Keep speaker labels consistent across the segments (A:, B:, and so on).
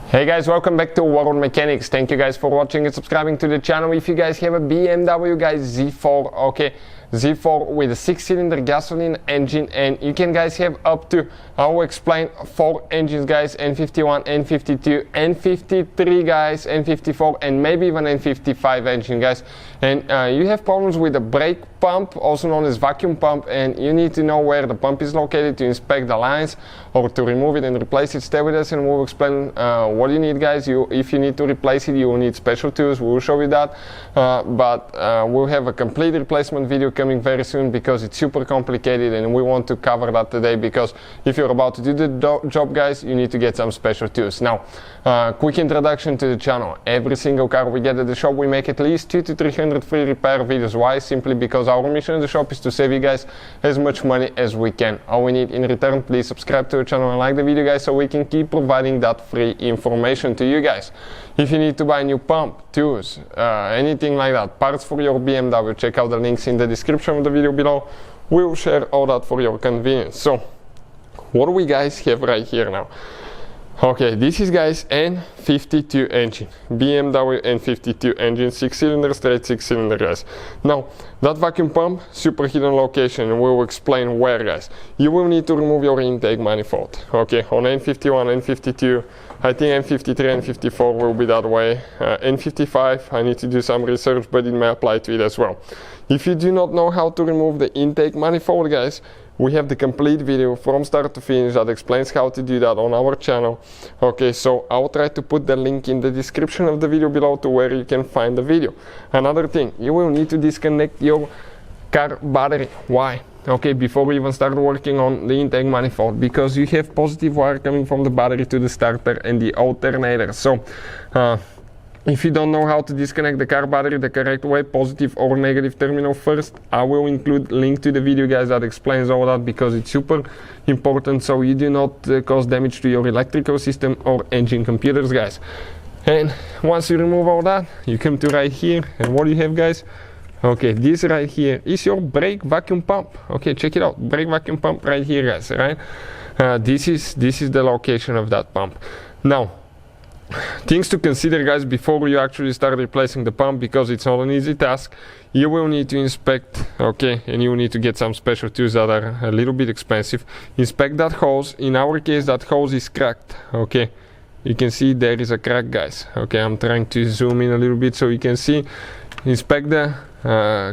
A: Hey guys, welcome back to World Mechanics. Thank you guys for watching and subscribing to the channel. If you guys have a BMW guys Z4, okay, Z4 with a 6-cylinder gasoline engine, and you can guys have up to, I will explain, 4 engines guys, N51, N52, N53 guys, N54, and maybe even N55 engine guys. And you have problems with the brake pump, also known as vacuum pump, and you need to know where the pump is located to inspect the lines or to remove it and replace it. Stay with us and we'll explain what you need guys. If you need to replace it, you will need special tools. We will show you that, but we'll have a complete replacement video coming very soon because it's super complicated and we want to cover that today, because if you're about to do the job guys, you need to get some special tools. Now, quick introduction to the channel. Every single car we get at the shop, we make at least 200 to 300 free repair videos. Why? Simply because our mission in the shop is to save you guys as much money as we can. All we need in return, please subscribe to the channel and like the video guys, so we can keep providing that free information to you guys. If you need to buy a new pump, tools, anything like that, parts for your BMW, check out the links in the description of the video below. We'll share all that for your convenience. So what do we guys have right here now? Okay, this is guys N52 engine, BMW N52 engine, 6-cylinder, straight 6-cylinder guys. Now that vacuum pump, super hidden location, and we will explain where guys. You will need to remove your intake manifold. Okay, on N51, N52, I think N53, N54 will be that way. N55, I need to do some research, but it may apply to it as well. If you do not know how to remove the intake manifold guys, we have the complete video from start to finish that explains how to do that on our channel. Okay, so I'll try to put the link in the description of the video below to where you can find the video. Another thing, you will need to disconnect your car battery. Why? Okay, before we even start working on the intake manifold, because you have positive wire coming from the battery to the starter and the alternator. So if you don't know how to disconnect the car battery the correct way, positive or negative terminal first, I will include link to the video guys that explains all that, because it's super important so you do not cause damage to your electrical system or engine computers guys. And once you remove all that, you come to right here, and what do you have guys? Okay, this right here is your brake vacuum pump. Okay, check it out, brake vacuum pump right here guys, right? This is the location of that pump. Now, things to consider guys before you actually start replacing the pump, because it's not an easy task. You will need to inspect, okay, and you will need to get some special tools that are a little bit expensive. Inspect that hose. In our case, that hose is cracked. Okay, you can see there is a crack guys. Okay, I'm trying to zoom in a little bit so you can see. Inspect the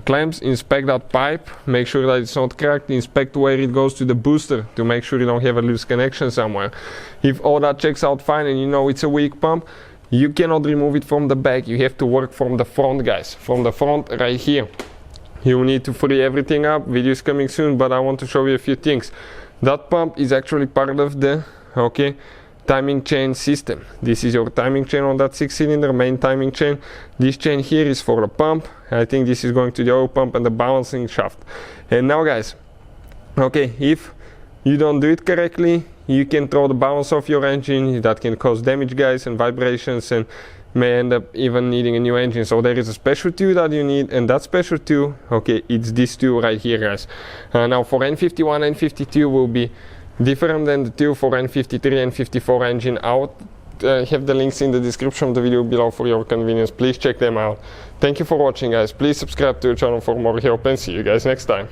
A: clamps, inspect that pipe, make sure that it's not cracked, inspect where it goes to the booster to make sure you don't have a loose connection somewhere. If all that checks out fine and you know it's a weak pump, you cannot remove it from the back. You have to work from the front guys, from the front right here. You need to free everything up. Video is coming soon, but I want to show you a few things. That pump is actually part of the, okay, timing chain system. This is your timing chain on that 6-cylinder main timing chain. This chain here is for the pump. I think this is going to the oil pump and the balancing shaft. And now guys, okay, if you don't do it correctly, you can throw the balance off your engine. That can cause damage guys and vibrations, and may end up even needing a new engine. So there is a special tool that you need, and that special tool, okay, it's this tool right here guys. Now for N51, N52 will be different than the tool for N53, N54 engine. I'll have the links in the description of the video below for your convenience. Please check them out. Thank you for watching guys. Please subscribe to the channel for more help, and see you guys next time.